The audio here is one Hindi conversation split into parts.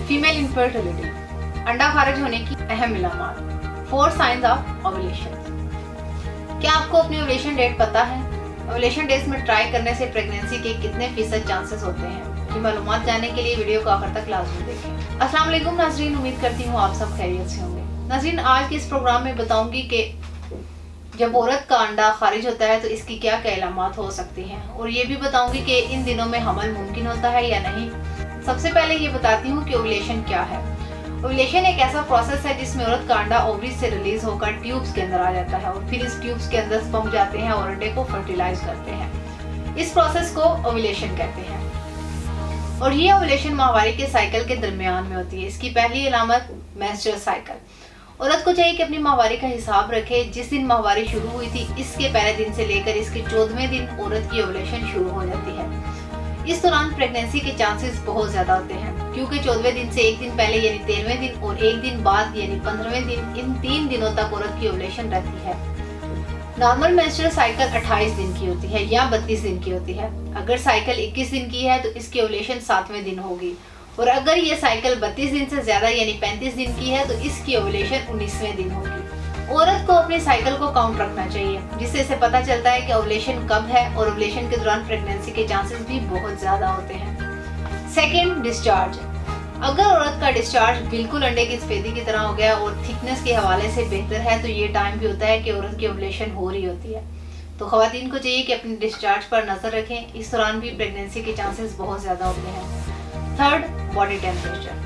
फीमेल इनफर्टिलिटी, अंडा खारिज होने की अहम इलामात। 4 साइंस ऑफ ओव्यूलेशन। क्या आपको अपनी ओव्यूलेशन डेट पता है? ओव्यूलेशन डेट में ट्राई करने से प्रेगनेंसी के कितने फीसद चांसेस होते हैं? ये मालूमात जानने के लिए वीडियो को आखिर तक लाजमी देखें। अस्सलाम वालेकुम नाज़रीन, उम्मीद करती हूँ आप सब खैरियत से होंगे। नाज़रीन, आज के इस प्रोग्राम में बताऊंगी कि जब औरत का अंडा खारिज होता है तो इसकी क्या क्या इलामात हो सकती हैं, और ये भी बताऊंगी कि इन दिनों में हमल मुमकिन होता है या नहीं। सबसे पहले ये बताती हूँ कि ओव्यूलेशन क्या है। ओव्यूलेशन एक ऐसा प्रोसेस है जिसमें औरत का अंडा ओवरी से रिलीज होकर ट्यूब्स के अंदर आ जाता है और फिर इस ट्यूब्स के अंदर स्पर्म जाते हैं और अंडे को फर्टिलाइज करते हैं। इस प्रोसेस को ओव्यूलेशन कहते हैं और ये ओव्यूलेशन माहवारी के साइकिल के दरमियान में होती है। इसकी पहली अलामत मेंस्ट्रुअल साइकिल। औरत को चाहिए कि अपनी माहवारी का हिसाब रखे। जिस दिन माहवारी शुरू हुई थी इसके पहले दिन से लेकर इसके 14वें दिन औरत की ओव्यूलेशन शुरू हो जाती है। इस दौरान प्रेगनेंसी के चांसेस बहुत ज्यादा होते हैं क्योंकि 14वें दिन से एक दिन पहले यानी 13वें दिन और एक दिन बाद यानी 15वें दिन, इन 3 दिनों तक औरत की ओव्यूलेशन रहती है। नॉर्मल मेंस्ट्रुअल साइकिल 28 दिन की होती है या 32 दिन की होती है। अगर साइकिल 21 दिन की है तो इसकी ओव्यूलेशन 7वें दिन होगी, और अगर ये साइकिल 32 दिन से ज्यादा यानी 35 दिन की है तो इसकी ओव्यूलेशन 19वें दिन होगी। औरत को अपने साइकिल को काउंट रखना चाहिए जिससे इसे पता चलता है कि ओव्यूलेशन कब है, और ओव्यूलेशन के दौरान प्रेगनेंसी के चांसेस भी बहुत ज्यादा होते हैं। Second, discharge. अगर औरत का डिस्चार्ज बिल्कुल अंडे की सफेदी की तरह हो गया और थिकनेस के हवाले से बेहतर है तो ये टाइम भी होता है कि औरत की ओव्यूलेशन हो रही होती है। तो खवातीन को चाहिए कि अपने डिस्चार्ज पर नजर रखें। इस दौरान भी प्रेगनेंसी के चांसेस बहुत ज्यादा होते हैं। Third, body temperature.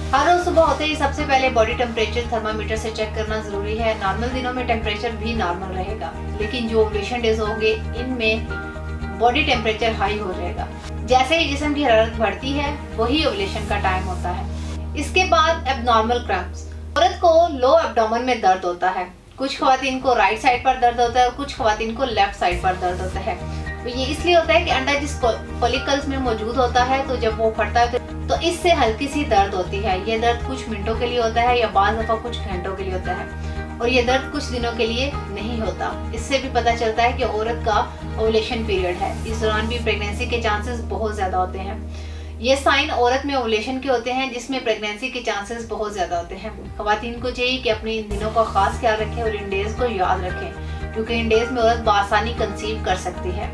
हर रोज सुबह होते ही सबसे पहले बॉडी टेम्परेचर थर्मामीटर से चेक करना जरूरी है। नॉर्मल दिनों में टेम्परेचर भी नॉर्मल रहेगा, लेकिन जो ओव्यूलेशन डेज होंगे इनमें बॉडी टेम्परेचर हाई हो जाएगा। जैसे ही जिस्म की हरारत बढ़ती है वही ओव्यूलेशन का टाइम होता है। इसके बाद एब्नॉर्मल क्रैम्प्स। औरत को लो एब्डोमेन में दर्द होता है। कुछ खवातीन को राइट साइड पर दर्द होता है और कुछ खवातीन को लेफ्ट साइड पर दर्द होता है। तो ये इसलिए होता है कि अंडा जिस फॉलिकल्स में मौजूद होता है तो जब वो फटता है तो इससे हल्की सी दर्द होती है। ये दर्द कुछ मिनटों के लिए होता है या बाज़ दफा कुछ घंटों के लिए होता है, और ये दर्द कुछ दिनों के लिए नहीं होता। इससे भी पता चलता है कि औरत का ओव्यूलेशन पीरियड है। इस दौरान भी प्रेगनेंसी के चांसेस बहुत ज्यादा होते हैं। ये साइन औरत में ओव्यूलेशन के होते हैं जिसमें प्रेगनेंसी के चांसेस बहुत ज्यादा होते हैं। खवातीन को चाहिए कि अपने इन दिनों का खास ख्याल रखें और इन डेज को याद रखें क्योंकि इन डेज में औरत बआसानी कंसीव कर सकती है।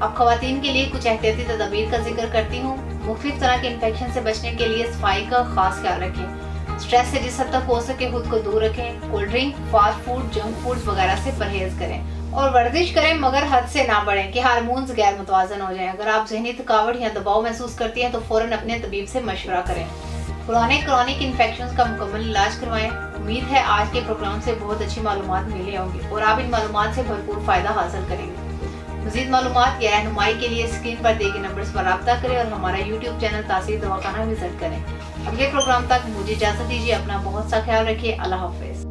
अब खवातीन के लिए कुछ एहतियाती तदबीर का जिक्र करती हूँ। मुख्तलिफ तरह के इन्फेक्शन से बचने के लिए सफाई का खास ख्याल रखें। स्ट्रेस से जिस हद तक हो सके खुद को दूर रखें। Cold drink, fast food, junk foods वगैरह से परहेज करें और वर्जिश करें मगर हद से ना बढ़ें कि हार्मोन्स गैर मुतवाजन हो जाएं। अगर आप जहनी थकावट या दबाव महसूस करती हैं तो फौरन अपने तबीब से मशवरा करें। क्रॉनिक इन्फेक्शंस का मुकम्मल इलाज करवाएं। उम्मीद है आज के प्रोग्राम से बहुत अच्छी मालूमात मिली होंगी और आप इन मालूमात से भरपूर फायदा हासिल करेंगे। मज़ीद मालूमात या रहनुमाई के लिए स्क्रीन पर दिए गए नंबर्स पर राब्ता करें और हमारा यूट्यूब चैनल तासीर दवाखाना विजिट करें। अगले प्रोग्राम तक मुझे इजाज़त दीजिए। अपना बहुत सा ख्याल रखिए। अल्लाह हाफिज़।